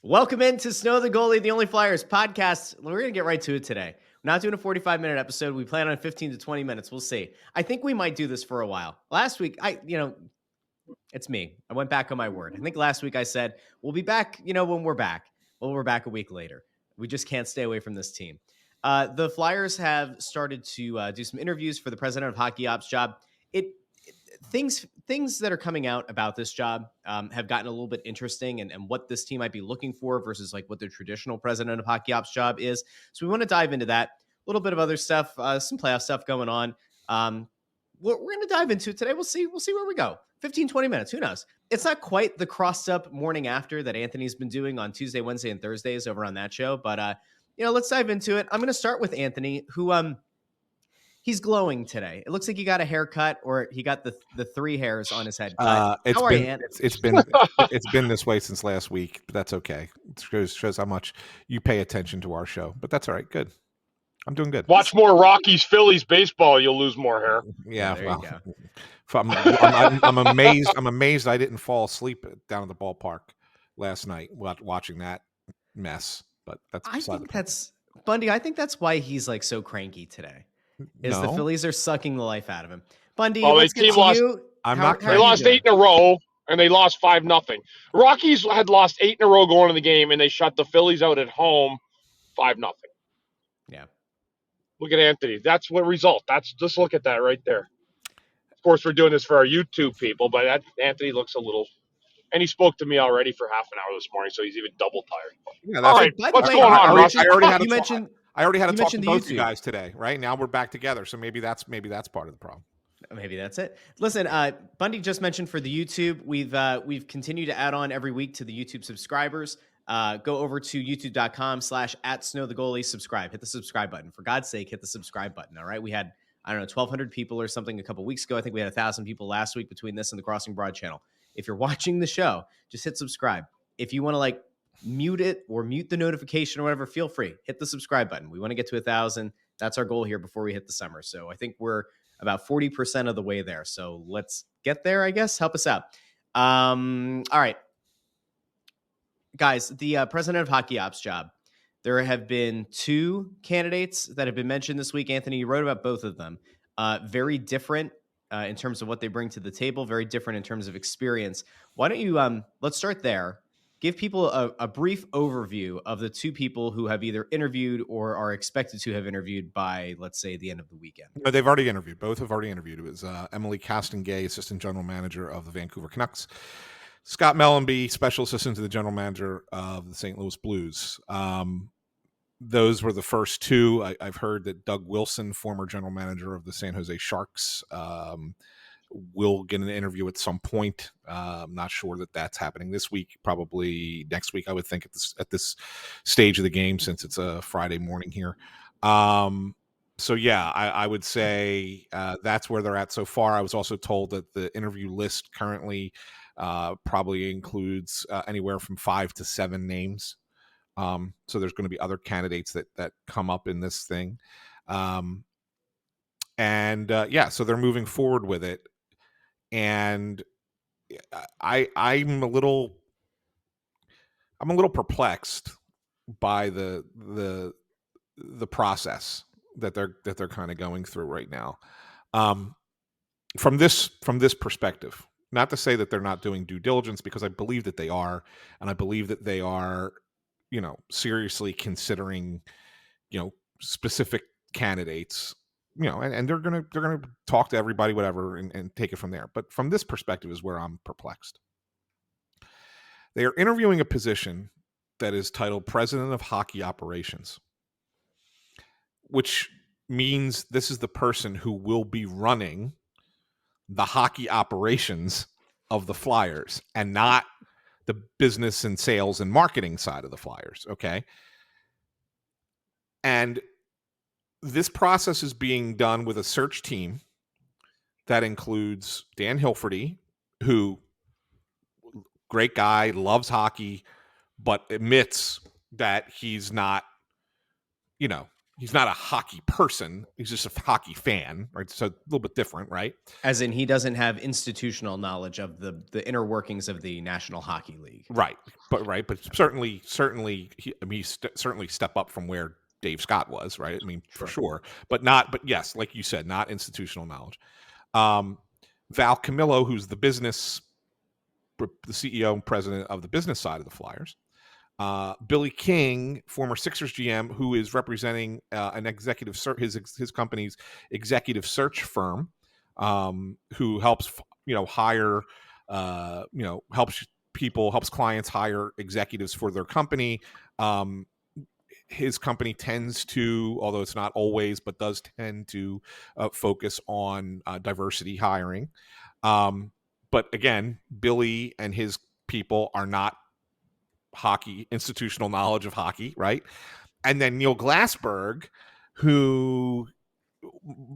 Welcome into Snow the Goalie, the Only Flyers podcast. We're going to get right to it today. We're not doing a 45-minute episode. We plan on 15 to 20 minutes. We'll see. I think we might do this for a while. Last week, it's me. I went back on my word. I think last week I said, we'll be back, when we're back. Well, we're back a week later. We just can't stay away from this team. The Flyers have started to do some interviews for the president of hockey ops job. Things that are coming out about this job have gotten a little bit interesting and what this team might be looking for versus like what their traditional president of hockey ops job is. So we want to dive into that. A little bit of other stuff, some playoff stuff going on. We're going to dive into it today. We'll see where we go. 15, 20 minutes. Who knows? It's not quite the crossed up morning after that Anthony's been doing on Tuesday, Wednesday, and Thursdays over on that show. But, let's dive into it. I'm going to start with Anthony, who, he's glowing today. It looks like he got a haircut, or he got the three hairs on his head cut. It's been this way since last week, but that's okay. It shows how much you pay attention to our show. But that's all right. Good. I'm doing good. Watch more Rockies Phillies baseball. You'll lose more hair. Yeah, I'm amazed. I'm amazed I didn't fall asleep down at the ballpark last night watching that mess. But Bundy. I think that's why he's like so cranky today. The Phillies are sucking the life out of him. Bundy, let's get to you. They lost 8 in a row, and they lost 5-0. Rockies had lost 8 in a row going to the game, and they shut the Phillies out at home 5-0. Yeah. Look at Anthony. That's what result. Just look at that right there. Of course, we're doing this for our YouTube people, but Anthony looks a little. And he spoke to me already for half an hour this morning, so he's even double tired. Yeah, all right, what's going on, Russ? I already had to talk to both you guys today, right? Now we're back together, so maybe that's part of the problem. Maybe that's it. Listen, Bundy just mentioned for the YouTube, we've continued to add on every week to the YouTube subscribers. Go over to youtube.com/@snowthegoalie, subscribe, hit the subscribe button. For God's sake, hit the subscribe button. All right. We had, 1,200 people or something a couple weeks ago. I think we had 1,000 people last week between this and the Crossing Broad channel. If you're watching the show, just hit subscribe. If you want to mute it or mute the notification or whatever, feel free, hit the subscribe button. We want to get to 1,000. That's our goal here before we hit the summer. So I think we're about 40% of the way there. So let's get there, I guess. Help us out. All right. Guys, the president of hockey ops job, there have been 2 candidates that have been mentioned this week. Anthony, you wrote about both of them. Very different in terms of what they bring to the table, very different in terms of experience. Why don't you, let's start there. Give people a brief overview of the 2 people who have either interviewed or are expected to have interviewed by, let's say, the end of the weekend. No, they've already interviewed. Both have already interviewed. It was Emily Castengay, assistant general manager of the Vancouver Canucks. Scott Mellenby, special assistant to the general manager of the St. Louis Blues. Those were the first 2. I've heard that Doug Wilson, former general manager of the San Jose Sharks, will get an interview at some point. I'm not sure that that's happening this week. Probably next week, I would think, at this stage of the game, since it's a Friday morning here. So yeah, I would say that's where they're at so far. I was also told that the interview list currently probably includes anywhere from 5 to 7 names. So there's going to be other candidates that come up in this thing. So they're moving forward with it. And I'm a little perplexed by the process that they're kind of going through right now. From this perspective, not to say that they're not doing due diligence, because I believe that they are, and I believe that they are, seriously considering, specific candidates, and they're gonna talk to everybody, whatever, and take it from there. But from this perspective is where I'm perplexed. They are interviewing a position that is titled President of Hockey Operations, which means this is the person who will be running the hockey operations of the Flyers and not the business and sales and marketing side of the Flyers. Okay. And this process is being done with a search team that includes Dan Hilferty, who, great guy, loves hockey, but admits that he's not, he's not a hockey person. He's just a hockey fan, right? So a little bit different, right? As in, he doesn't have institutional knowledge of the inner workings of the National Hockey League. Right. But certainly, he certainly step up from where Dave Scott was, right? I mean, for sure. But yes, like you said, not institutional knowledge. Val Camillo, who's the CEO and president of the business side of the Flyers. Billy King, former Sixers GM, who is representing an executive his company's executive search firm, who helps hire, helps clients hire executives for their company. His company tends to, although it's not always, but does tend to focus on diversity hiring. But again, Billy and his people are not institutional knowledge of hockey, right? And then Neil Glassberg, who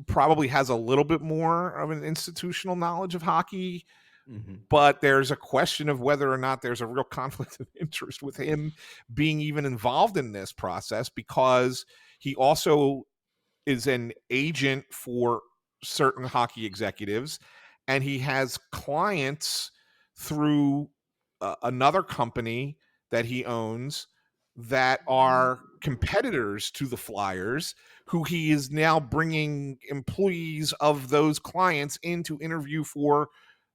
probably has a little bit more of an institutional knowledge of hockey, but there's a question of whether or not there's a real conflict of interest with him being even involved in this process, because he also is an agent for certain hockey executives, and he has clients through another company that he owns that are competitors to the Flyers, who he is now bringing employees of those clients in to interview for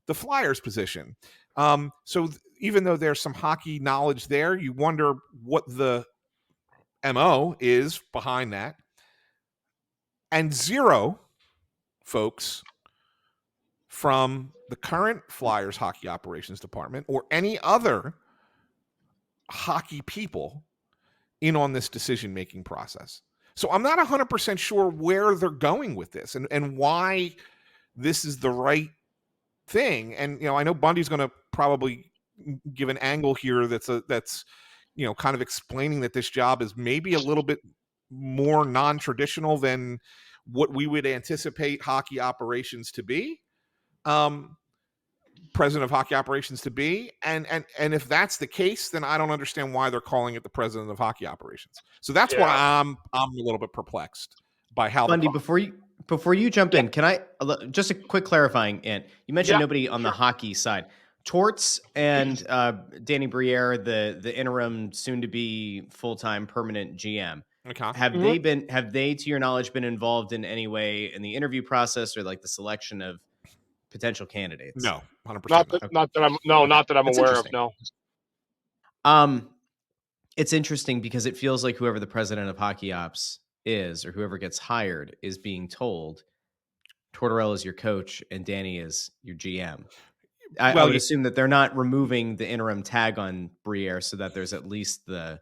the Flyers position. So even though there's some hockey knowledge there, you wonder what the MO is behind that. And zero folks from the current Flyers hockey operations department or any other hockey people in on this decision-making process. So I'm not 100% sure where they're going with this and why this is the right thing. And, I know Bundy's going to probably give an angle here that's kind of explaining that this job is maybe a little bit more non-traditional than what we would anticipate hockey operations to be. President of hockey operations to be, and if that's the case, then I don't understand why they're calling it the president of hockey operations. So that's why I'm a little bit perplexed by how. Bundy, before you jump in, can I just a quick clarifying? And you mentioned nobody on the hockey side. Torts and Danny Briere, the interim, soon to be full-time permanent GM. Okay. Have they, to your knowledge, been involved in any way in the interview process or like the selection of potential candidates? No, 100%. Not that I'm aware of. No. It's interesting because it feels like whoever the president of hockey ops is, or whoever gets hired, is being told Tortorella is your coach and Danny is your GM. I would assume that they're not removing the interim tag on Briere so that there's at least the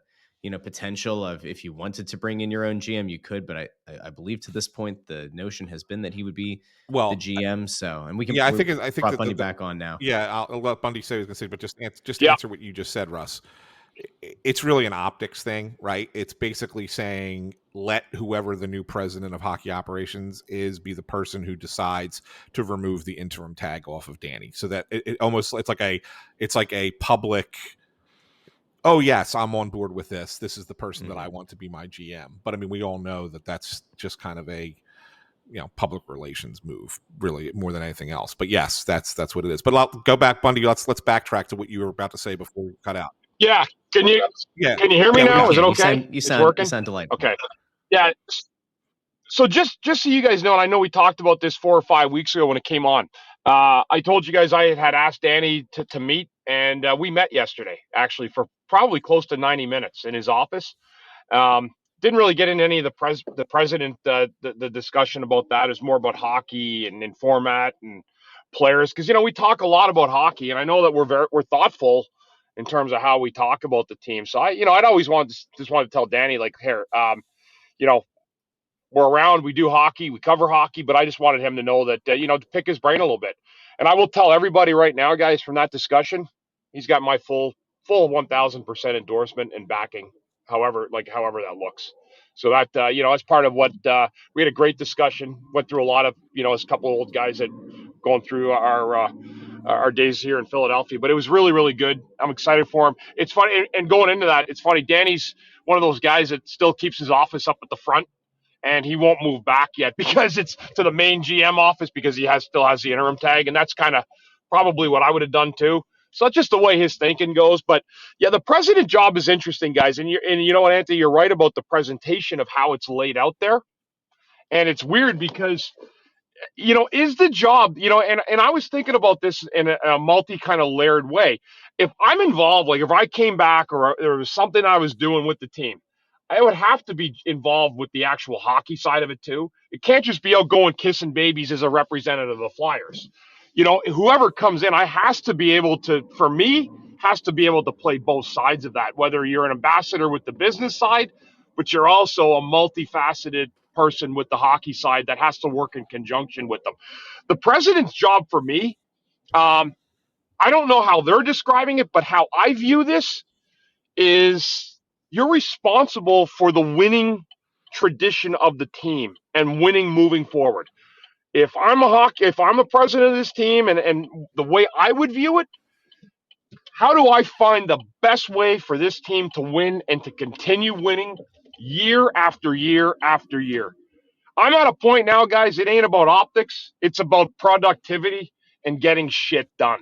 potential of, if you wanted to bring in your own GM, you could. But I believe to this point the notion has been that he would be the GM. So, and we can I think brought Bundy back on now. Yeah, I'll let Bundy say what he's going to say, but just answer what you just said, Russ. It's really an optics thing, right? It's basically saying let whoever the new president of hockey operations is be the person who decides to remove the interim tag off of Danny, so that it's like a public. Oh yes, I'm on board with this. This is the person that I want to be my GM. But I mean, we all know that that's just kind of a public relations move, really, more than anything else. But yes, that's what it is. But I'll go back, Bundy. Let's backtrack to what you were about to say before we cut out. Yeah. Can you hear me now? Is it okay? You sound delightful. Okay. Yeah. So just so you guys know, and I know we talked about this 4 or 5 weeks ago when it came on. I told you guys I had asked Danny to meet, and we met yesterday, actually, for probably close to 90 minutes in his office. Didn't really get into any of the president, the discussion about that. It was more about hockey and format and players, because we talk a lot about hockey, and I know that we're thoughtful in terms of how we talk about the team. So I'd always wanted to tell Danny, like, here, we're around, we do hockey, we cover hockey, but I just wanted him to know that, to pick his brain a little bit. And I will tell everybody right now, guys, from that discussion, he's got my full 1000% endorsement and backing, however that looks. So that, as part of what, we had a great discussion, went through a lot of, as a couple of old guys that going through our days here in Philadelphia, but it was really, really good. I'm excited for him. It's funny. And going into that, it's funny. Danny's one of those guys that still keeps his office up at the front. and he won't move back yet because it's to the main GM office because he still has the interim tag, and that's kind of probably what I would have done too. So that's just the way his thinking goes. But yeah, the president job is interesting, guys. And you know what, Anthony, you're right about the presentation of how it's laid out there. And it's weird because is the job, and I was thinking about this in a multi kind of layered way. If I'm involved, like if I came back or there was something I was doing with the team, I would have to be involved with the actual hockey side of it too. It can't just be out going kissing babies as a representative of the Flyers. Whoever comes in, I has to be able to, for me, has to be able to play both sides of that, whether you're an ambassador with the business side, but you're also a multifaceted person with the hockey side that has to work in conjunction with them. The president's job for me, I don't know how they're describing it, but how I view this is you're responsible for the winning tradition of the team and winning moving forward. If I'm a president of this team and the way I would view it, how do I find the best way for this team to win and to continue winning year after year after year? I'm at a point now, guys, it ain't about optics. It's about productivity and getting shit done.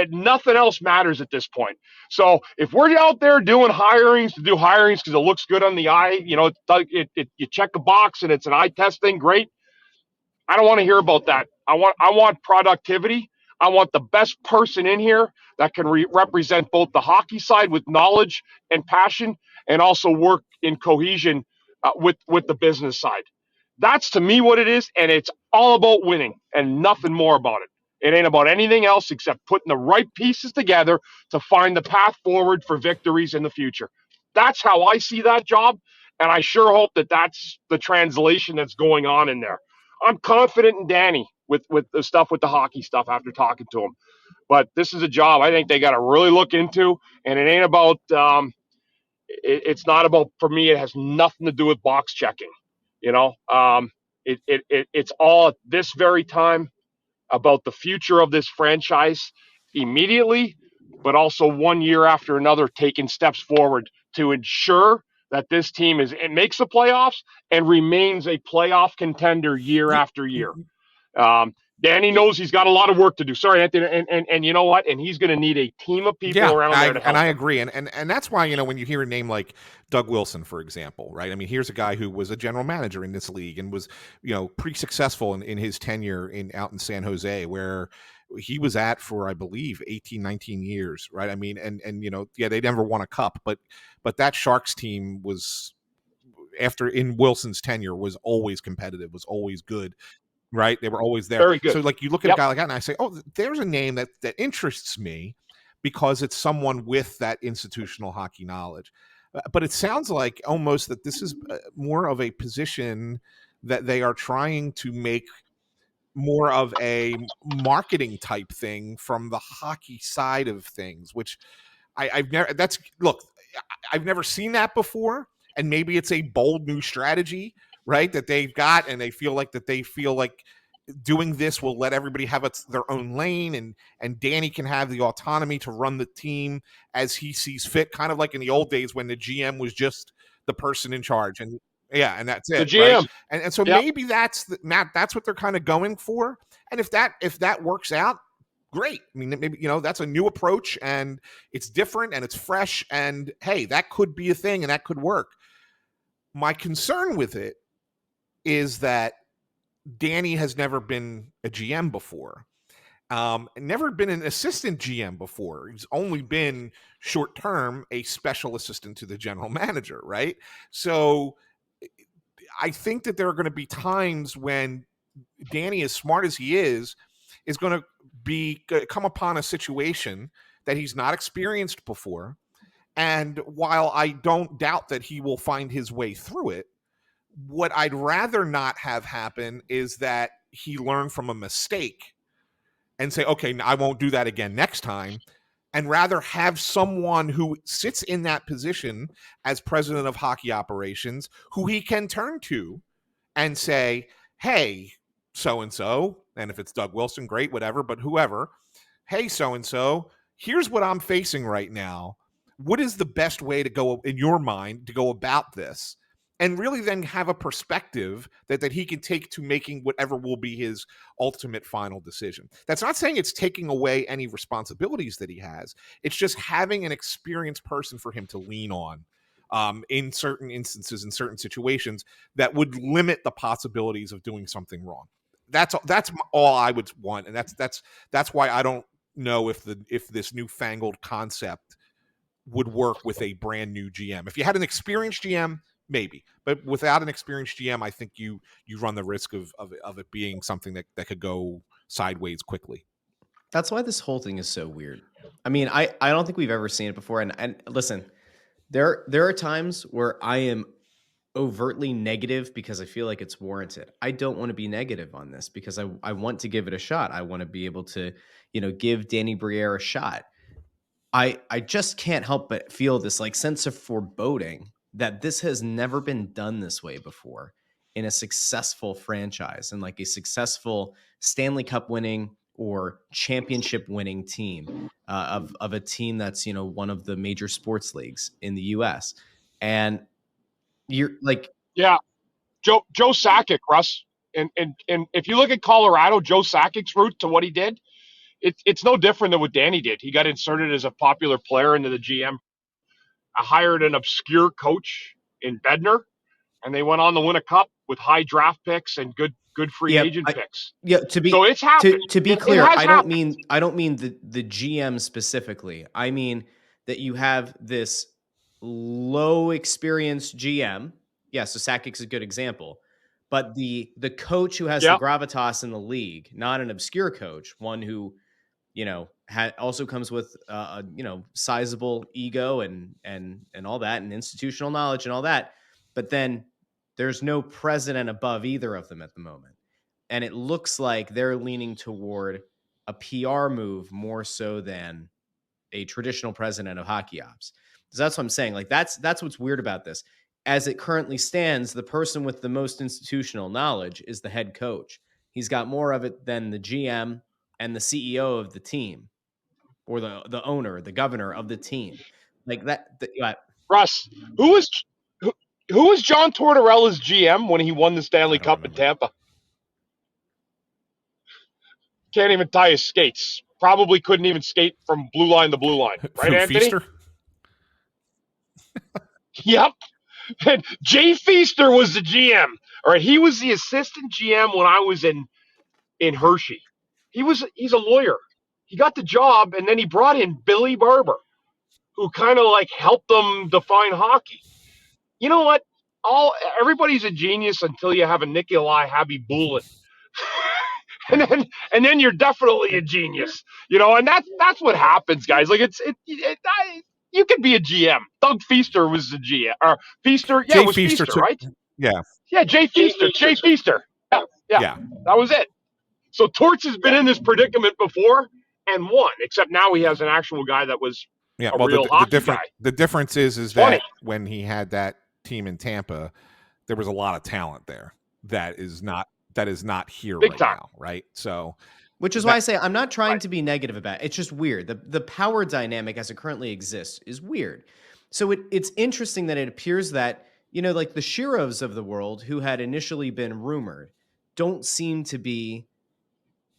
Nothing else matters at this point. So if we're out there doing hirings to do hirings because it looks good on the eye, you check a box and it's an eye test thing, great. I don't want to hear about that. I want productivity. I want the best person in here that can represent both the hockey side with knowledge and passion, and also work in cohesion with the business side. That's to me what it is, and it's all about winning and nothing more about it. It ain't about anything else except putting the right pieces together to find the path forward for victories in the future. That's how I see that job, and I sure hope that that's the translation that's going on in there. I'm confident in Danny with the stuff with the hockey stuff after talking to him. But this is a job I think they got to really look into, and it ain't about it's not about, for me, it has nothing to do with box checking. It's all at this very time about the future of this franchise immediately, but also 1 year after another, taking steps forward to ensure that this team it makes the playoffs and remains a playoff contender year after year. Danny knows he's got a lot of work to do. Sorry, Anthony, and you know what? And he's going to need a team of people around there to help. And I agree. And that's why, when you hear a name like Doug Wilson, for example, right? I mean, here's a guy who was a general manager in this league and was, pretty successful in his tenure out in San Jose, where he was at for, I believe, 18, 19 years, right? I mean, and they never won a cup, but that Sharks team was, in Wilson's tenure, was always competitive, was always good. Right, they were always there. Very good. So, like, you look at a guy like that, and I say, "Oh, there's a name that interests me because it's someone with that institutional hockey knowledge." But it sounds like almost that this is more of a position that they are trying to make more of a marketing type thing from the hockey side of things, which I've never. I've never seen that before, and maybe it's a bold new strategy, right, that they've got, and they feel like doing this will let everybody have their own lane, and Danny can have the autonomy to run the team as he sees fit, kind of like in the old days when the GM was just the person in charge, and that's it. The GM, right? And so maybe that's what they're kind of going for, and if that works out, great. I mean, maybe that's a new approach, and it's different, and it's fresh, and hey, that could be a thing, and that could work. My concern with it is that Danny has never been a GM before, never been an assistant GM before. He's only been short-term a special assistant to the general manager, right? So I think that there are going to be times when Danny, as smart as he is going to come upon a situation that he's not experienced before. And while I don't doubt that he will find his way through it, what I'd rather not have happen is that he learn from a mistake and say, okay, I won't do that again next time, and rather have someone who sits in that position as president of hockey operations who he can turn to and say, hey, so-and-so, and if it's Doug Wilson, great, whatever, but whoever, hey, so-and-so, here's what I'm facing right now. What is the best way to go, in your mind, to go about this? and really then have a perspective that he can take to making whatever will be his ultimate final decision. That's not saying it's taking away any responsibilities that he has. It's just having an experienced person for him to lean on in certain instances, in certain situations that would limit the possibilities of doing something wrong. That's all I would want, and that's why I don't know if this newfangled concept would work with a brand new GM. If you had an experienced GM, maybe, but without an experienced GM, I think you run the risk of it being something that could go sideways quickly. That's why this whole thing is so weird. I mean, I don't think we've ever seen it before. And listen, there are times where I am overtly negative because I feel like it's warranted. I don't want to be negative on this because I want to give it a shot. I want to be able to, give Danny Briere a shot. I just can't help but feel this like sense of foreboding that this has never been done this way before in a successful franchise and like a successful Stanley Cup winning or championship winning team of a team that's one of the major sports leagues in the U.S. And you're like, Yeah, Joe Sakic, Russ, and if you look at Colorado, Joe Sakic's route to what he did, it's no different than what Danny did. He got inserted as a popular player into the GM. I hired an obscure coach in Bednar, and they went on to win a cup with high draft picks and good free agent picks. Yeah, so it's happened. To be clear, I don't happened. mean the GM specifically. I mean that you have this low experienced GM. Yeah, so Sakic's a good example. But the coach who has the gravitas in the league, not an obscure coach, one who also comes with sizable ego and all that, and institutional knowledge and all that. But then there's no president above either of them at the moment. And it looks like they're leaning toward a PR move more so than a traditional president of hockey ops. So that's what I'm saying. Like that's what's weird about this. As it currently stands, the person with the most institutional knowledge is the head coach. He's got more of it than the GM and the CEO of the team, or the owner, the governor of the team. Like that. Russ, who was John Tortorella's GM when he won the Stanley Cup in Tampa? Can't even tie his skates. Probably couldn't even skate from blue line to blue line. Right, Anthony? Feaster? Yep. And Jay Feaster was the GM. All right, he was the assistant GM when I was in Hershey. He's a lawyer. He got the job, and then he brought in Billy Barber, who kind of like helped them define hockey. You know what? Everybody's a genius until you have a Nikolai Habibulin. and then you're definitely a genius, and that's what happens, guys. Like you could be a GM. Doug Feaster was the GM, or Feaster, yeah, Jay it was Feaster, right? Yeah, Jay Feaster. Yeah, that was it. So Torts has been in this predicament before and won, except now he has an actual guy that was real hockey guy. The difference is that when he had that team in Tampa, there was a lot of talent there that is not here Big right time. now, right? So, which is why I say I'm not trying to be negative about it. It's just weird. The power dynamic as it currently exists is weird. So it's interesting that it appears that, like the Shirovs of the world, who had initially been rumored, don't seem to be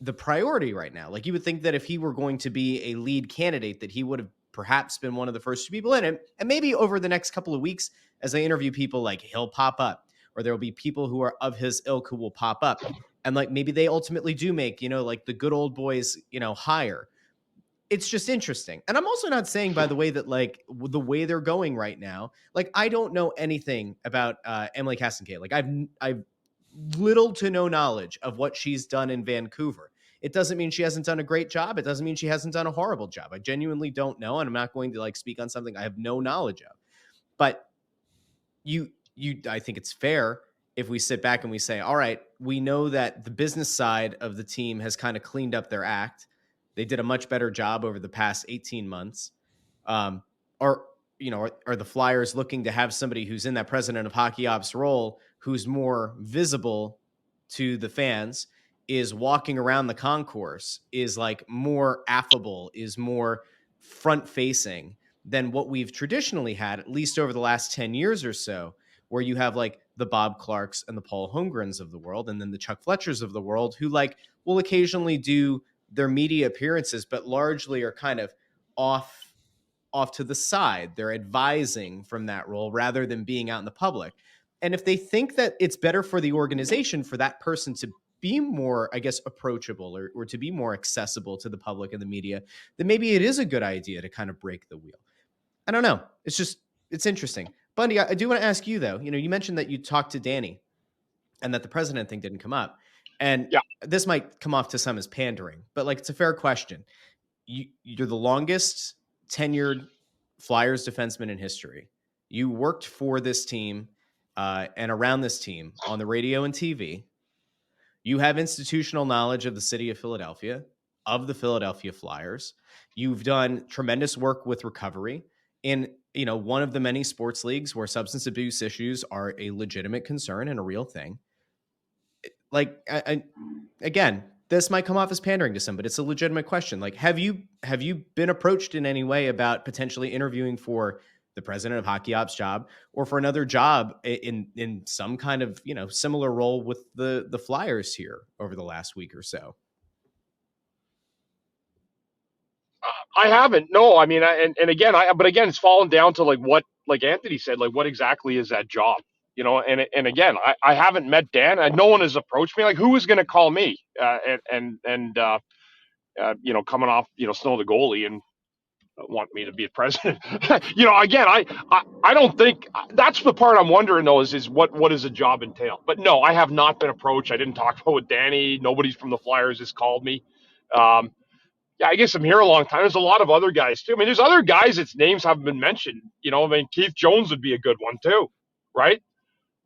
the priority right now. Like you would think that if he were going to be a lead candidate, that he would have perhaps been one of the first people in it. And maybe over the next couple of weeks, as I interview people, like he'll pop up, or there'll be people who are of his ilk who will pop up. And like, maybe they ultimately do make, like the good old boys, hire. It's just interesting. And I'm also not saying, by the way, that like the way they're going right now, like I don't know anything about Emily Castonguay. Like I've little to no knowledge of what she's done in Vancouver. It doesn't mean she hasn't done a great job. It doesn't mean she hasn't done a horrible job. I genuinely don't know. And I'm not going to like speak on something I have no knowledge of. But I think it's fair if we sit back and we say, all right, we know that the business side of the team has kind of cleaned up their act. They did a much better job over the past 18 months. Are the Flyers looking to have somebody who's in that president of hockey ops role, who's more visible to the fans, is walking around the concourse, is like more affable, is more front facing than what we've traditionally had, at least over the last 10 years or so, where you have like the Bob Clarks and the Paul Holmgrens of the world, and then the Chuck Fletchers of the world, who like will occasionally do their media appearances, but largely are kind of off to the side. They're advising from that role rather than being out in the public. And if they think that it's better for the organization for that person to be more, I guess, approachable or to be more accessible to the public and the media, then maybe it is a good idea to kind of break the wheel. I don't know. It's interesting. Bundy, I do want to ask you though, you mentioned that you talked to Danny and that the president thing didn't come up. And Yeah. this might come off to some as pandering, but like, it's a fair question. You're the longest tenured Flyers defenseman in history. You worked for this team and around this team on the radio and TV. You have institutional knowledge of the city of Philadelphia, of the Philadelphia Flyers. You've done tremendous work with recovery in one of the many sports leagues where substance abuse issues are a legitimate concern and a real thing. Like, again, this might come off as pandering to some, but it's a legitimate question. Like, have you been approached in any way about potentially interviewing for the president of Hockey Ops job or for another job in some kind of, similar role with the Flyers here over the last week or so? I haven't. No, I mean, and again, but again, it's fallen down to like Anthony said, like what exactly is that job? And again, I haven't met Dan. No one has approached me. Like, who is going to call me? Coming off, Snow the goalie and want me to be a president. Again, I don't think that's the part I'm wondering though is what does a job entail? But no, I have not been approached. I didn't talk about with Danny. Nobody from the Flyers has called me. Yeah, I guess I'm here a long time. There's a lot of other guys too. I mean, there's other guys that's names haven't been mentioned. I mean, Keith Jones would be a good one too, right?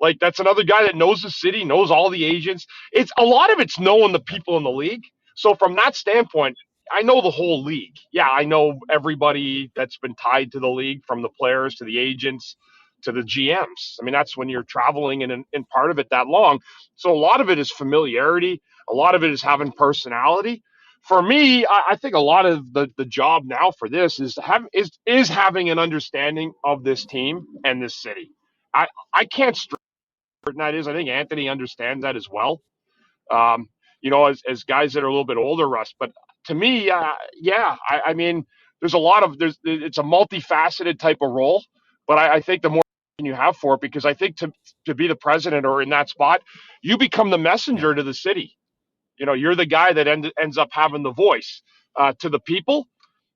Like that's another guy that knows the city, knows all the agents. It's a lot of it's knowing the people in the league. So from that standpoint, I know the whole league. Yeah, I know everybody that's been tied to the league, from the players to the agents to the GMs. I mean, that's when you're traveling in part of it that long. So a lot of it is familiarity. A lot of it is having personality. For me, I think a lot of the job now for this is having an understanding of this team and this city. I can't stress that is. I think Anthony understands that as well. As guys that are a little bit older, Russ. But to me, I mean, it's a multifaceted type of role. But I think the more you have for it, because I think to be the president or in that spot, you become the messenger to the city. You're the guy that ends up having the voice to the people.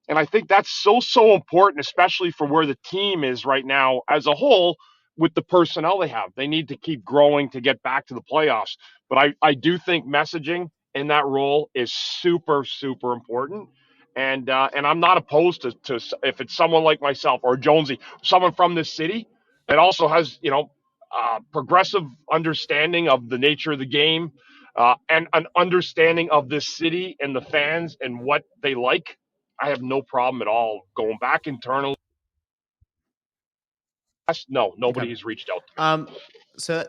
And I think that's so important, especially for where the team is right now as a whole with the personnel they have. They need to keep growing to get back to the playoffs. But I do think messaging in that role is super, super important. And I'm not opposed to if it's someone like myself or Jonesy, someone from this city that also has, progressive understanding of the nature of the game and an understanding of this city and the fans and what they like. I have no problem at all going back internally. No, nobody has reached out to me. So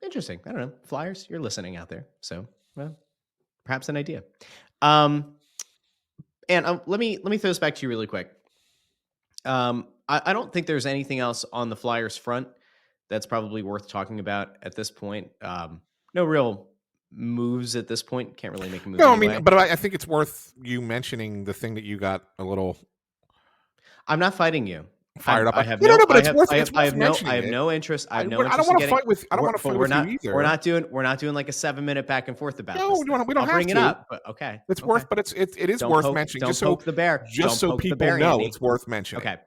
interesting. I don't know. Flyers, you're listening out there. So, well, perhaps an idea. And let me throw this back to you really quick. I don't think there's anything else on the Flyers front that's probably worth talking about at this point. No real moves at this point. Can't really make a move. No, anyway. I mean, but I think it's worth you mentioning the thing that you got a little. I'm not fighting you. Fired up. I have no, no. but I it's have, worth. I have, It's worth I have no. mentioning I have it. no interest. I have no I interest. don't want to in fight with. I don't want to fight with you either. We're not doing like a 7-minute back and forth about no, this. we don't I'll have bring to. it up. But okay, It's okay. worth. But it is Don't worth poke, mentioning. Don't just poke the bear. Just don't so people bear, know, Andy. it's worth mentioning. Okay.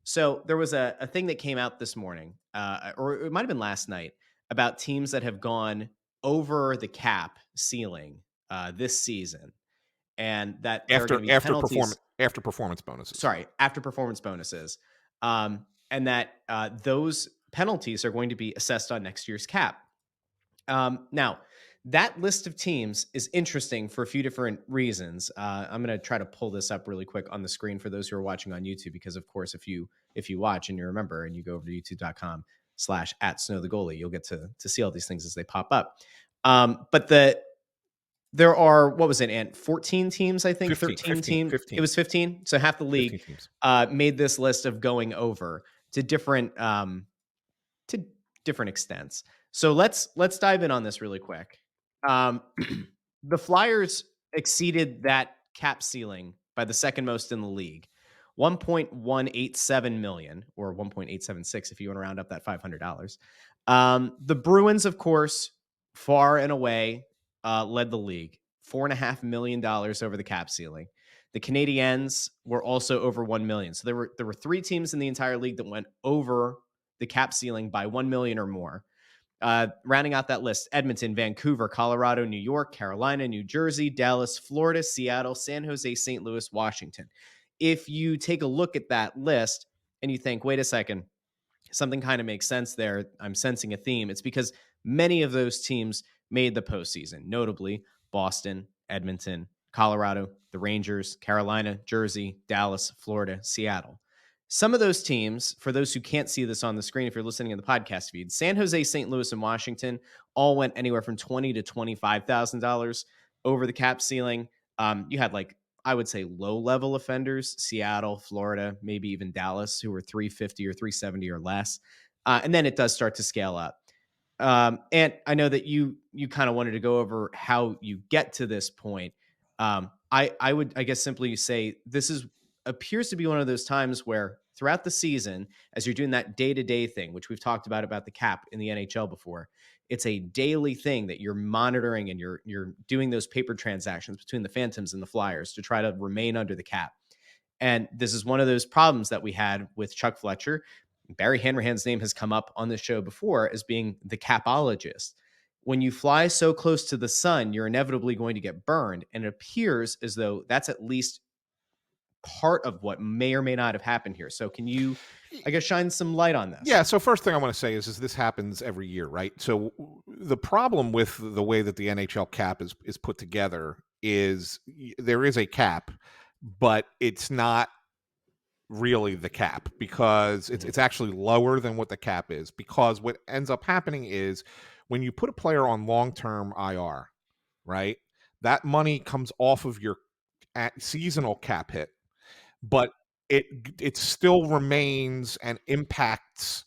So there was a thing that came out this morning, or it might have been last night, about teams that have gone over the cap ceiling this season, and that after penalties after performance bonuses. Sorry, after performance bonuses, and that those penalties are going to be assessed on next year's cap. Now, that list of teams is interesting for a few different reasons. I'm going to try to pull this up really quick on the screen for those who are watching on YouTube, because of course, if you watch and you remember and you go over to youtube.com/@snowthegoalie, you'll get to see all these things as they pop up. But there are, what was it, Ant? 14 teams, I think. 13 teams. 15. It was 15. So half the league made this list of going over to different different extents. So let's dive in on this really quick. The Flyers exceeded that cap ceiling by the second most in the league, 1.187 million, or 1.876 if you want to round up that $500. The Bruins, of course, far and away led the league, $4.5 million over the cap ceiling. The Canadiens were also over 1 million. So there were three teams in the entire league that went over the cap ceiling by 1 million or more. Rounding out that list: Edmonton, Vancouver, Colorado, New York, Carolina, New Jersey, Dallas, Florida, Seattle, San Jose, St. Louis, Washington. If you take a look at that list and you think, wait a second, something kind of makes sense there, I'm sensing a theme. It's because many of those teams made the postseason, notably Boston, Edmonton, Colorado, the Rangers, Carolina, Jersey, Dallas, Florida, Seattle. Some of those teams, for those who can't see this on the screen, if you're listening in the podcast feed, San Jose, St. Louis, and Washington all went anywhere from $20,000 to $25,000 over the cap ceiling. You had, like, I would say, low-level offenders: Seattle, Florida, maybe even Dallas, who were 350 or 370 or less. And then it does start to scale up. And I know that you kind of wanted to go over how you get to this point. I would, I guess, simply say this appears to be one of those times where throughout the season, as you're doing that day-to-day thing, which we've talked about the cap in the NHL before, it's a daily thing that you're monitoring, and you're doing those paper transactions between the Phantoms and the Flyers to try to remain under the cap. And this is one of those problems that we had with Chuck Fletcher. Barry Hanrahan's name has come up on this show before as being the capologist. When you fly so close to the sun, you're inevitably going to get burned. And it appears as though that's at least part of what may or may not have happened here. So can you, I guess, shine some light on this? Yeah. So first thing I want to say is this happens every year, right? So the problem with the way that the NHL cap is put together is there is a cap, but it's not really the cap, because it's actually lower than what the cap is, because what ends up happening is when you put a player on long-term IR, right, that money comes off of your seasonal cap hit, but it still remains and impacts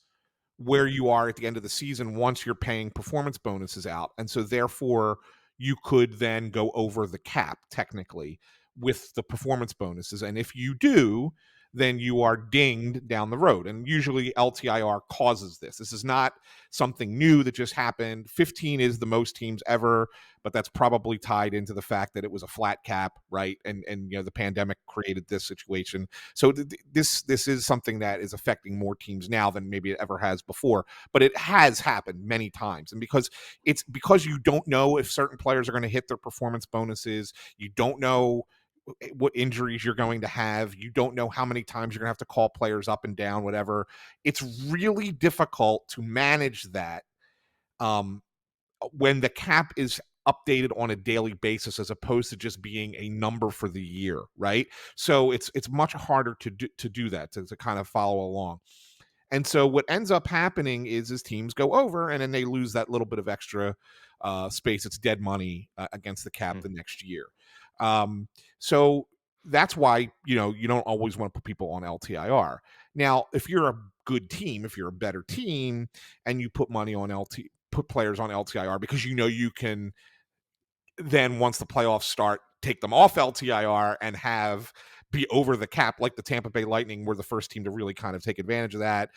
where you are at the end of the season once you're paying performance bonuses out. And so therefore you could then go over the cap technically with the performance bonuses. And if you do, then you are dinged down the road. And usually LTIR causes this. This is not something new that just happened. 15 is the most teams ever, but that's probably tied into the fact that it was a flat cap, right? And you know, the pandemic created this situation. So this is something that is affecting more teams now than maybe it ever has before. But it has happened many times. And because you don't know if certain players are going to hit their performance bonuses, you don't know what injuries you're going to have, you don't know how many times you're going to have to call players up and down, whatever. It's really difficult to manage that when the cap is updated on a daily basis as opposed to just being a number for the year, right? So it's much harder to do that, to kind of follow along. And so what ends up happening is teams go over and then they lose that little bit of extra space. It's dead money against the cap the next year. So that's why, you know, you don't always want to put people on LTIR. Now, if you're a good team, if you're a better team and you put money on put players on LTIR because you know you can then, once the playoffs start, take them off LTIR and be over the cap, like the Tampa Bay Lightning were the first team to really kind of take advantage of that.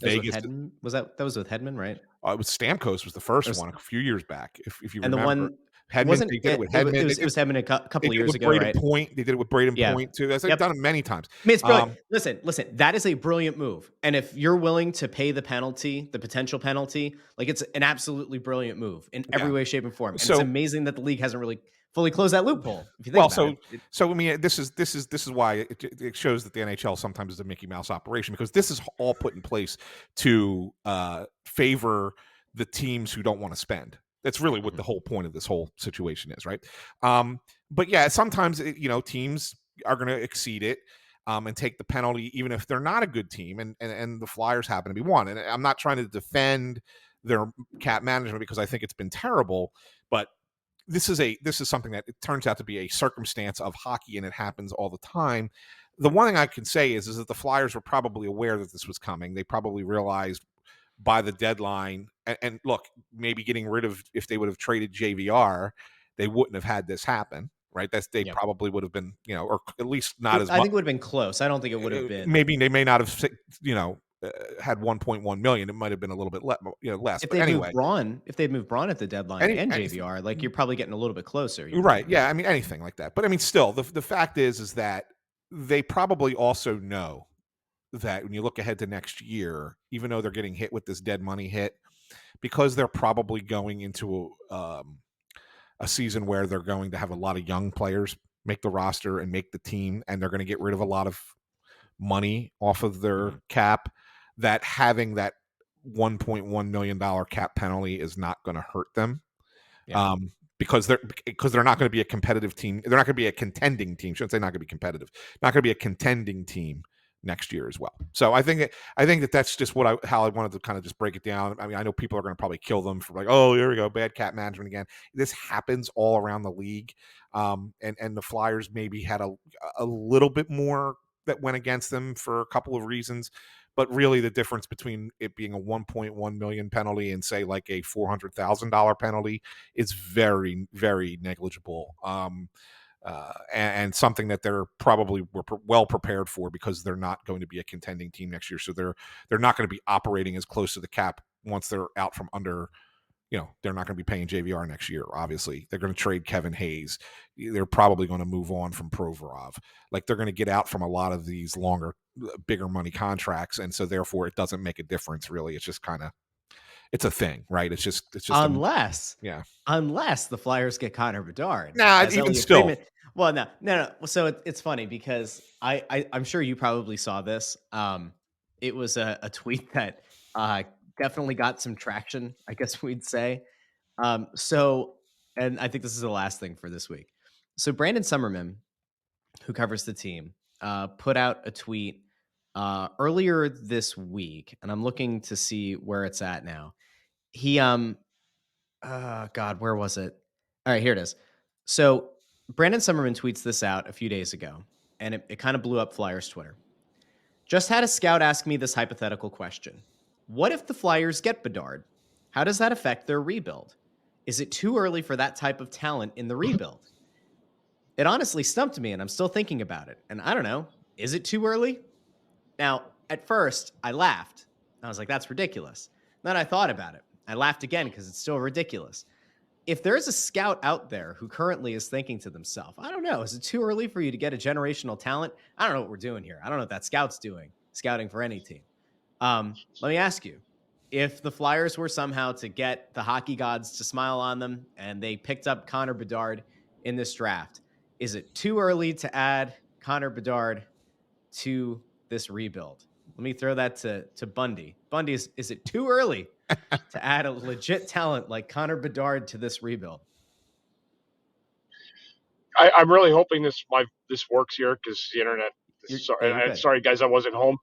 Vegas was that was with Hedman, right? It was Stamkos was the first one a few years back, if you and remember. The one Hedman, they did it with Hedman. It was Hedman a couple of years ago, Braden right? Point. They did it with Braden Point too. They've done it many times. I mean, it's brilliant. Listen, that is a brilliant move. And if you're willing to pay the penalty, the potential penalty, like, it's an absolutely brilliant move in every way, shape, and form. And so, it's amazing that the league hasn't really fully closed that loophole. If you think about it. So I mean, this is why it shows that the NHL sometimes is a Mickey Mouse operation, because this is all put in place to favor the teams who don't want to spend. That's really what the whole point of this whole situation is, right? But yeah, sometimes teams are going to exceed it and take the penalty, even if they're not a good team, and the Flyers happen to be one. And I'm not trying to defend their cap management because I think it's been terrible, but this is something that it turns out to be a circumstance of hockey, and it happens all the time. The one thing I can say is that the Flyers were probably aware that this was coming. They probably realized by the deadline. And look, maybe getting rid of, if they would have traded JVR, they wouldn't have had this happen, right? They Yep. probably would have been, or at least not as much. I think it would have been close. I don't think it would have been. Maybe they may not have, had 1.1 million. It might have been a little bit less. If But they'd anyway, moved Braun at the deadline and JVR, like, you're probably getting a little bit closer. Right. Yeah. I mean, anything like that. But I mean, still, the fact is that they probably also know that when you look ahead to next year, even though they're getting hit with this dead money hit, because they're probably going into a season where they're going to have a lot of young players make the roster and make the team, and they're going to get rid of a lot of money off of their cap, that having that $1.1 million cap penalty is not going to hurt them. Yeah. Because they're not going to be a competitive team. They're not going to be a contending team. Shouldn't say not going to be competitive. Not going to be a contending team next year as well. So I think that that's just how I wanted to kind of just break it down. I mean, I know people are going to probably kill them for like, oh, here we go, bad cap management again. This happens all around the league, and the Flyers maybe had a little bit more that went against them for a couple of reasons. But really, the difference between it being a 1.1 million penalty and say like a $400,000 penalty is very, very negligible, and something that they're probably well prepared for, because they're not going to be a contending team next year. So they're not going to be operating as close to the cap once they're out from under. They're not going to be paying JVR next year. Obviously, they're going to trade Kevin Hayes. They're probably going to move on from Provorov. Like, they're going to get out from a lot of these longer, bigger money contracts, and so therefore it doesn't make a difference really. It's just kind of, it's a thing, right? It's just unless the Flyers get Connor Bedard. Nah, even still. Friedman. Well, no. So it's funny because I'm sure you probably saw this. It was a tweet that definitely got some traction, I guess we'd say. So, and I think this is the last thing for this week. So Brandon Summerman, who covers the team, put out a tweet earlier this week, and I'm looking to see where it's at now. He, God, where was it? All right, here it is. So Brandon Summerman tweets this out a few days ago, and it kind of blew up Flyers Twitter. Just had a scout ask me this hypothetical question. What if the Flyers get Bedard? How does that affect their rebuild? Is it too early for that type of talent in the rebuild? It honestly stumped me, and I'm still thinking about it. And I don't know, is it too early? Now, at first, I laughed. I was like, that's ridiculous. Then I thought about it. I laughed again because it's still ridiculous. If there's a scout out there who currently is thinking to themselves, I don't know, is it too early for you to get a generational talent? I don't know what we're doing here. I don't know what that scout's doing, scouting for any team. Let me ask you, if the Flyers were somehow to get the hockey gods to smile on them and they picked up Connor Bedard in this draft, is it too early to add Connor Bedard to this rebuild? Let me throw that to Bundy. Bundy, is it too early to add a legit talent like Connor Bedard to this rebuild? I'm really hoping this works here because the internet. Sorry, guys, I wasn't home.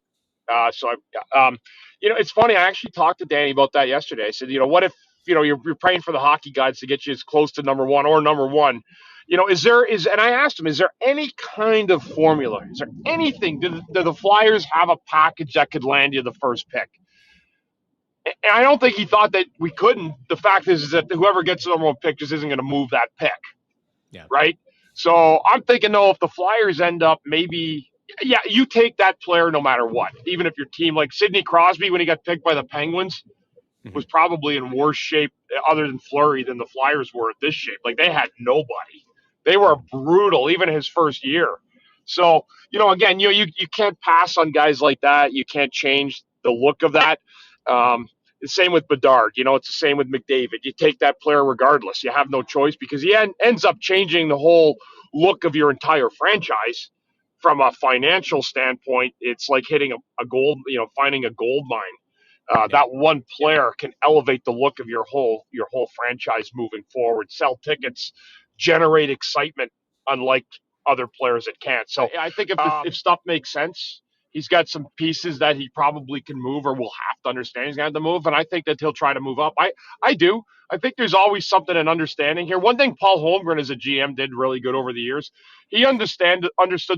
It's funny. I actually talked to Danny about that yesterday. I said, what if, you're praying for the hockey gods to get you as close to number one or number one? And I asked him, is there any kind of formula? Is there anything? Do the Flyers have a package that could land you the first pick? And I don't think he thought that we couldn't. The fact is that whoever gets the number one pick just isn't going to move that pick. Yeah. Right. So I'm thinking, though, if the Flyers end up you take that player no matter what. Even if your team, like Sidney Crosby, when he got picked by the Penguins, was probably in worse shape other than Fleury than the Flyers were at this shape. Like, they had nobody. They were brutal, even his first year. So, again, you can't pass on guys like that. You can't change the look of that. The same with Bedard. It's the same with McDavid. You take that player regardless. You have no choice because he ends up changing the whole look of your entire franchise. From a financial standpoint, it's like hitting a gold, finding a gold mine. That one player can elevate the look of your whole franchise moving forward, sell tickets, generate excitement, unlike other players that can't. So I think if stuff makes sense, he's got some pieces that he probably can move or will have to understand he's going to have to move, and I think that he'll try to move up. I do. I think there's always something in understanding here. One thing Paul Holmgren as a GM did really good over the years, he understood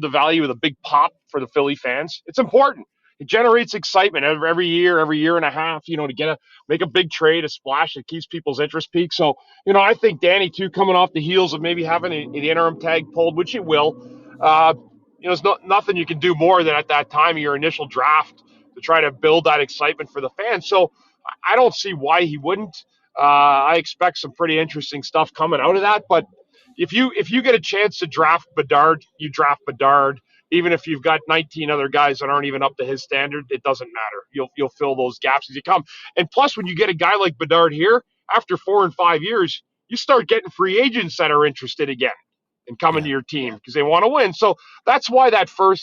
the value of the big pop for the Philly fans. It's important. it generates excitement every year and a half, to make a big trade, a splash that keeps people's interest peaked. So, I think Danny too, coming off the heels of maybe having the interim tag pulled, which it will, there's nothing you can do more than at that time of your initial draft to try to build that excitement for the fans. So I don't see why he wouldn't. I expect some pretty interesting stuff coming out of that. But if you get a chance to draft Bedard, you draft Bedard. Even if you've got 19 other guys that aren't even up to his standard, it doesn't matter. You'll fill those gaps as you come. And plus, when you get a guy like Bedard here, after 4 and 5 years, you start getting free agents that are interested again and coming to your team because they want to win. So that's why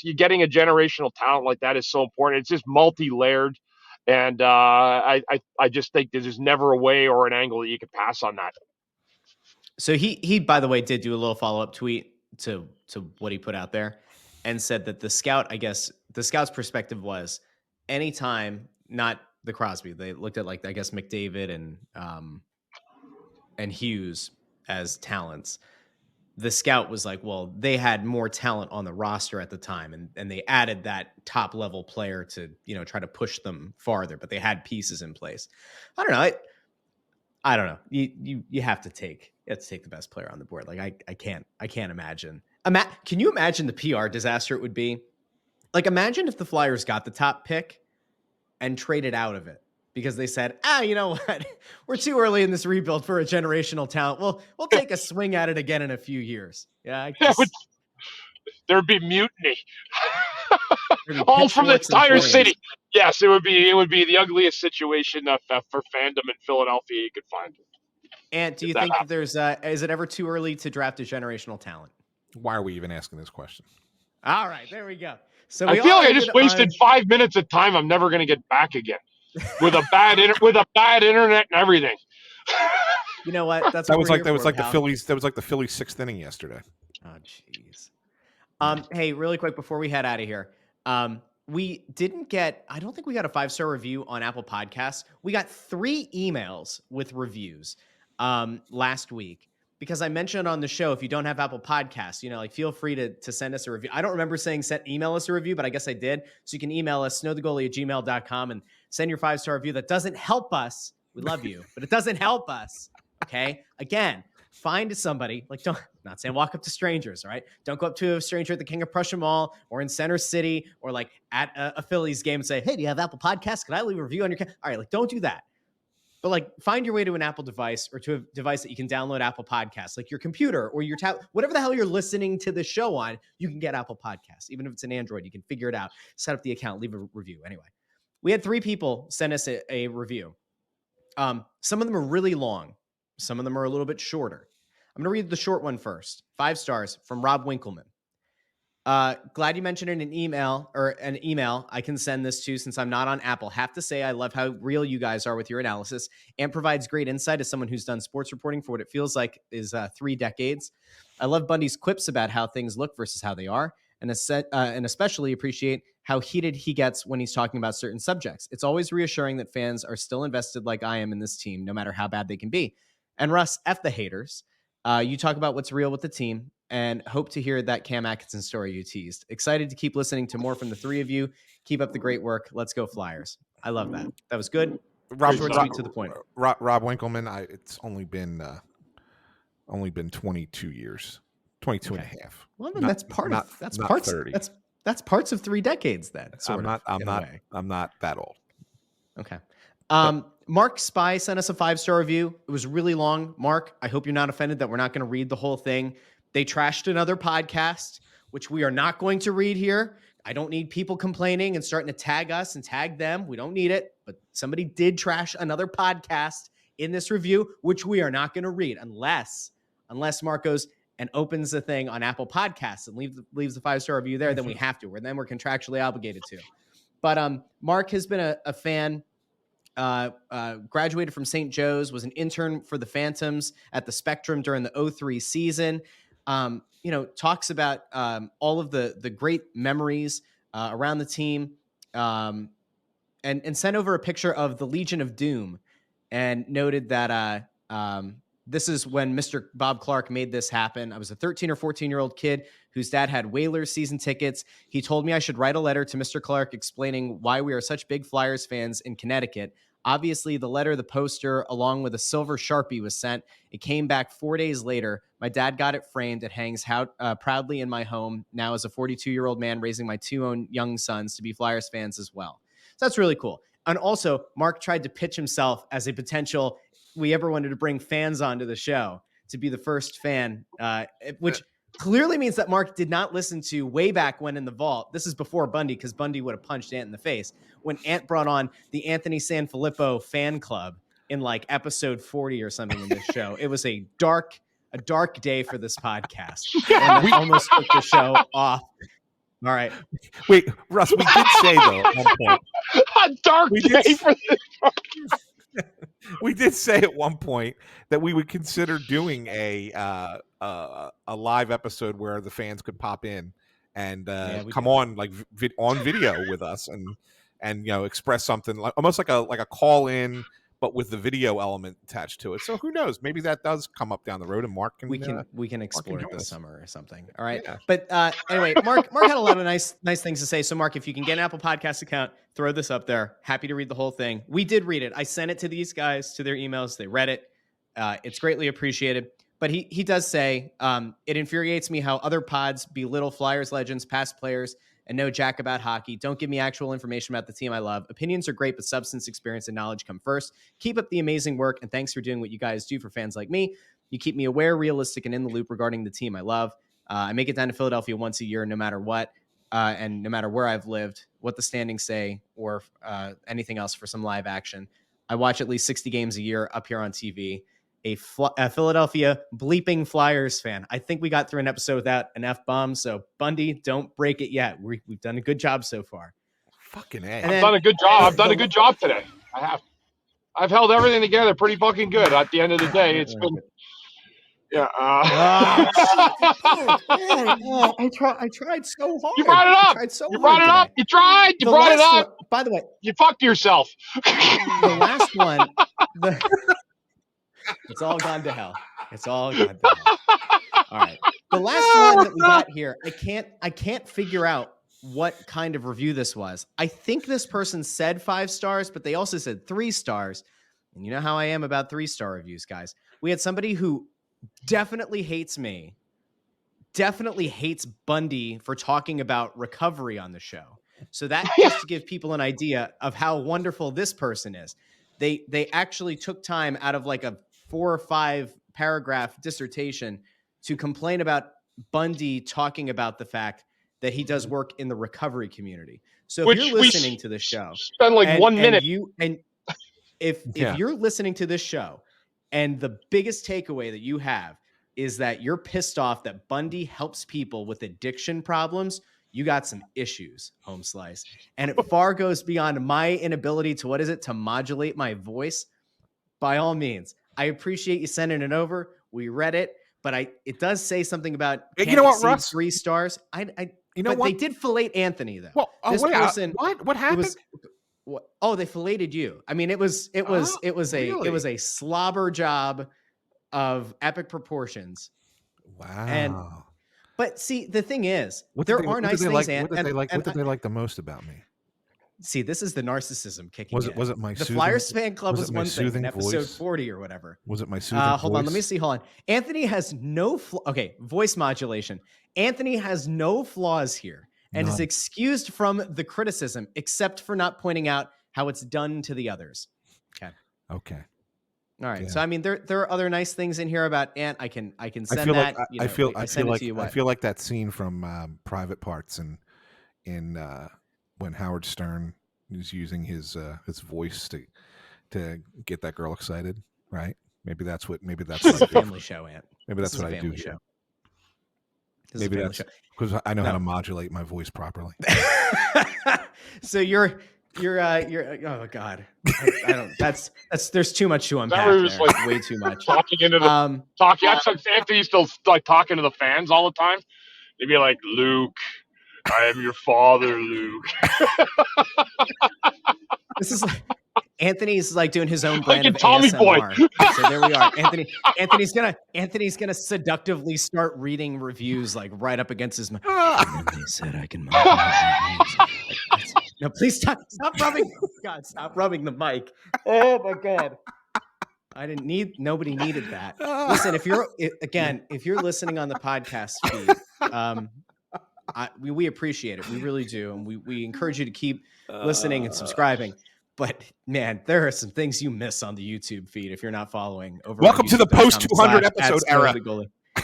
you getting a generational talent like that is so important. It's just multi-layered. And I just think there's never a way or an angle that you can pass on that. So he by the way did do a little follow-up tweet to what he put out there and said that the scout's perspective was anytime, not the Crosby, they looked at McDavid and Hughes as talents. The scout was like, well, they had more talent on the roster at the time, and they added that top level player to try to push them farther, but they had pieces in place. I don't know. I don't know. You have to take the best player on the board. Like I can't imagine. Can you imagine the PR disaster it would be? Like imagine if the Flyers got the top pick and traded out of it because they said, you know what? We're too early in this rebuild for a generational talent. We'll take a swing at it again in a few years. Yeah, there'd be mutiny. All from the entire city. Yes, it would be the ugliest situation for fandom in Philadelphia you could find. And do you think that there's is it ever too early to draft a generational talent? Why are we even asking this question? All right, there we go. So I feel like I just wasted 5 minutes of time I'm never going to get back again with a bad internet and everything. You know what? That was like the Phillies sixth inning yesterday. Oh jeez. Hey, really quick before we head out of here. We didn't get, I don't think we got a 5-star review on Apple Podcasts. We got 3 emails with reviews last week because I mentioned on the show, if you don't have Apple Podcasts, feel free to send us a review. I don't remember saying email us a review, but I guess I did. So you can email us snowthegoalie@gmail.com and send your 5-star review. That doesn't help us. We love you, but it doesn't help us. Okay. Again, find somebody, not saying walk up to strangers, all right? Don't go up to a stranger at the King of Prussia Mall or in Center City or at a Phillies game and say, hey, do you have Apple Podcasts? Can I leave a review on your All right, don't do that. But find your way to an Apple device or to a device that you can download Apple Podcasts, like your computer or your tablet, whatever the hell you're listening to the show on, you can get Apple Podcasts. Even if it's an Android, you can figure it out, set up the account, leave a review. Anyway, we had 3 people send us a review. Some of them are really long. Some of them are a little bit shorter. I'm going to read the short one first. 5 stars from Rob Winkleman. Glad you mentioned in an email I can send this to since I'm not on Apple. Have to say I love how real you guys are with your analysis and provides great insight as someone who's done sports reporting for what it feels like is 3 decades. I love Bundy's quips about how things look versus how they are, and especially appreciate how heated he gets when he's talking about certain subjects. It's always reassuring that fans are still invested like I am in this team, no matter how bad they can be. And Russ, F the haters. You talk about what's real with the team and hope to hear that Cam Atkinson story you teased. Excited to keep listening to more from the 3 of you. Keep up the great work. Let's go Flyers. I love that. That was good. Short, sweet, to the point. Rob Winkleman, it's only been 22 years. 22 and a half. Well, then that's parts 30. That's parts of 3 decades then. I'm not that old. Okay. Mark Spy sent us a 5-star review. It was really long. Mark, I hope you're not offended that we're not going to read the whole thing. They trashed another podcast, which we are not going to read here. I don't need people complaining and starting to tag us and tag them. We don't need it. But somebody did trash another podcast in this review, which we are not going to read unless Mark goes and opens the thing on Apple Podcasts and leaves the 5-star review there. Then we have to, or then we're contractually obligated to. But Mark has been a fan. Graduated from St. Joe's, was an intern for the Phantoms at the Spectrum during the 2003 season. Talks about all of the great memories around the team, and sent over a picture of the Legion of Doom and noted that this is when Mr. Bob Clark made this happen. I was a 13 or 14-year-old kid whose dad had Whalers season tickets. He told me I should write a letter to Mr. Clark explaining why we are such big Flyers fans in Connecticut. Obviously, the letter, the poster, along with a silver Sharpie was sent. It came back 4 days later. My dad got it framed. It hangs proudly in my home now as a 42-year-old man raising my 2 own young sons to be Flyers fans as well. So that's really cool. And also, Mark tried to pitch himself as a potential, we ever wanted to bring fans onto the show to be the first fan, which clearly means that Mark did not listen to way back when in the vault. This is before Bundy, because Bundy would have punched Ant in the face. When Ant brought on the Anthony Sanfilippo fan club in like episode 40 or something in this show. It was a dark day for this podcast. And we almost took the show off. All right. Wait, Russ, we did say though at one point. A dark day for this. We did say at one point that we would consider doing a live episode where the fans could pop in and come on like on video with us and express something like almost like a call in, but with the video element attached to it. So who knows? Maybe that does come up down the road, and Mark can we can explore it this summer or something. All right. Yeah. But anyway, Mark had a lot of nice things to say. So Mark, if you can get an Apple Podcast account, throw this up there. Happy to read the whole thing. We did read it. I sent it to these guys to their emails. They read it. It's greatly appreciated. But he does say, it infuriates me how other pods belittle Flyers legends, past players, and know jack about hockey. Don't give me actual information about the team I love. Opinions are great, but substance, experience, and knowledge come first. Keep up the amazing work, and thanks for doing what you guys do for fans like me. You keep me aware, realistic, and in the loop regarding the team I love. I make it down to Philadelphia once a year, no matter what, and no matter where I've lived, what the standings say, or anything else for some live action. I watch at least 60 games a year up here on TV. A Philadelphia bleeping Flyers fan. I think we got through an episode without an F-bomb, so Bundy, don't break it yet. We've done a good job so far. Fucking A. I've done a good job. I've done a good job today. I have. I've held everything together pretty fucking good. At the end of the day, it's been... Yeah. I tried so hard. You brought it up. You brought it up. You tried. You brought it up. By the way, you fucked yourself. The last one... It's all gone to hell. It's all gone to hell. All right. The last one that we got here, I can't figure out what kind of review this was. I think this person said 5 stars, but they also said 3 stars. And you know how I am about 3-star reviews, guys. We had somebody who definitely hates me, definitely hates Bundy for talking about recovery on the show. So that just to give people an idea of how wonderful this person is. They actually took time out of like a 4 or 5 paragraph dissertation to complain about Bundy talking about the fact that he does work in the recovery community. So if you're listening to this show, spend like 1 minute. If you're listening to this show and the biggest takeaway that you have is that you're pissed off that Bundy helps people with addiction problems, you got some issues, Home Slice. And it far goes beyond my inability to modulate my voice. By all means, I appreciate you sending it over. We read it, but it does say something about you know what, Russ? 3 stars. You know what? They did fillet Anthony though. Well, this person, what happened? They filleted you. I mean, it was a slobber job of epic proportions. Wow. But see, the thing is, what did they like the most about me? See, this is the narcissism kicking in. Was it my the Flyers fan club was one thing in episode 40 or whatever. Was it my soothing voice? Hold on, let me see. Hold on. Anthony has no voice modulation. Anthony has no flaws here and is excused from the criticism, except for not pointing out how it's done to the others. Okay. All right. Yeah. So I mean, there are other nice things in here about Ant. I can send that. I feel like that scene from Private Parts in when Howard Stern is using his voice to get that girl excited, right? Maybe that's what it's a family show, Ant. Maybe that's what I do. Show. Maybe that's because I know how to modulate my voice properly. So you're oh god, I don't. That's there's too much to unpack. There. Like way too much. Talking into the talking. Anthony's still like talking to the fans all the time. They'd be like, Luke, I am your father, Luke. This is like, Anthony's like doing his own brand Like of a Tommy boy. ASMR. So there we are. Anthony's gonna seductively start reading reviews like right up against his mic. And then they said I can modulate my voice. No, please stop rubbing. God, stop rubbing the mic. Oh my God. Nobody needed that. Listen, if you're listening on the podcast feed, we appreciate it. We really do. And we encourage you to keep listening and subscribing. But man, there are some things you miss on the YouTube feed if you're not following. Welcome to the post 200 episode era.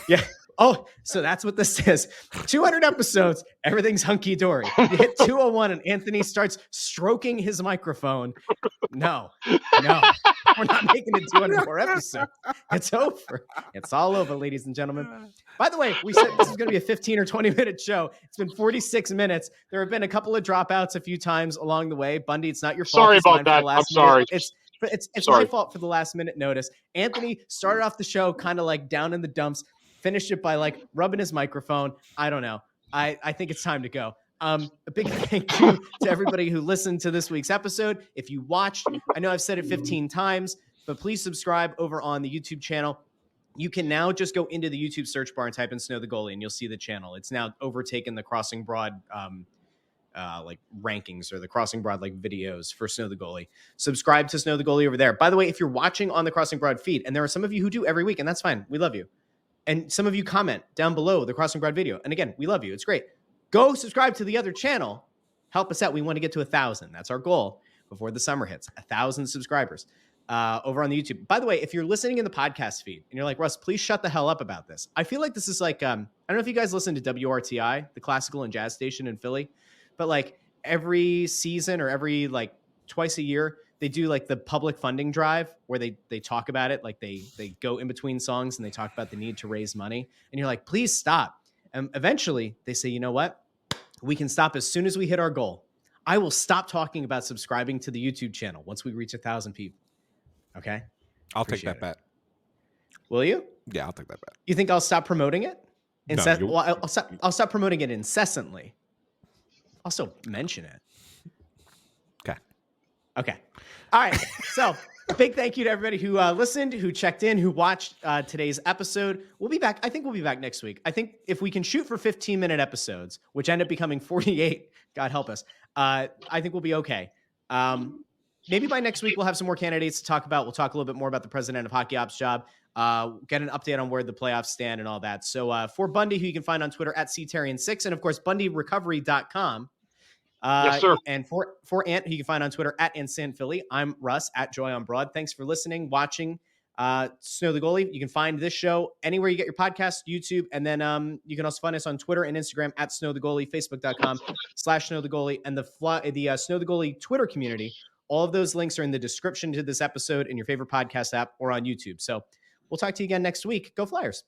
Yeah. Oh, so that's what this is. 200 episodes, everything's hunky dory. You hit 201 and Anthony starts stroking his microphone. No, we're not making it 200 more episodes. It's over. It's all over, ladies and gentlemen. By the way, we said this was going to be a 15 or 20-minute show. It's been 46 minutes. There have been a couple of dropouts a few times along the way. Bundy, it's not your fault. Sorry about that. I'm sorry. It's my fault for the last minute notice. Anthony started off the show kind of like down in the dumps, finished it by like rubbing his microphone. I don't know. I think it's time to go. A big thank you to everybody who listened to this week's episode. If you watched, I know I've said it 15 times, but please subscribe over on the YouTube channel. You can now just go into the YouTube search bar and type in Snow the Goalie and you'll see the channel. It's now overtaken the Crossing Broad like rankings or the Crossing Broad like videos for Snow the Goalie. Subscribe to Snow the Goalie over there. By the way, if you're watching on the Crossing Broad feed, and there are some of you who do every week, and that's fine. We love you. And some of you comment down below the Crossing Broad video. And again, we love you. It's great. Go subscribe to the other channel. Help us out. We want to get to 1,000. That's our goal before the summer hits. 1,000 subscribers over on the YouTube. By the way, if you're listening in the podcast feed and you're like, Russ, please shut the hell up about this. I feel like this is like, I don't know if you guys listen to WRTI, the classical and jazz station in Philly, but like every season or every like twice a year, they do like the public funding drive where they talk about it. Like they go in between songs and they talk about the need to raise money. And you're like, please stop. And eventually they say, you know what? We can stop as soon as we hit our goal. I will stop talking about subscribing to the YouTube channel once we reach 1,000 people. Okay? I'll take that bet. Will you? Yeah, I'll take that bet. You think I'll stop promoting it? No, I'll stop promoting it incessantly. I'll still mention it. Okay. All right. So a big thank you to everybody who listened, who checked in, who watched today's episode. We'll be back. I think we'll be back next week. I think if we can shoot for 15-minute episodes, which end up becoming 48, God help us, I think we'll be okay. Maybe by next week, we'll have some more candidates to talk about. We'll talk a little bit more about the president of Hockey Ops job, get an update on where the playoffs stand and all that. So for Bundy, who you can find on Twitter at CTarian6, and of course, BundyRecovery.com. Yes, sir. And for Ant, who you can find on Twitter at AntSanPhilly, I'm Russ at Joy on Broad. Thanks for listening, watching Snow the Goalie. You can find this show anywhere you get your podcast, YouTube, and then you can also find us on Twitter and Instagram at Snow the Goalie, Facebook.com/Snow the Goalie, and the Snow the Goalie Twitter community. All of those links are in the description to this episode in your favorite podcast app or on YouTube. So we'll talk to you again next week. Go Flyers.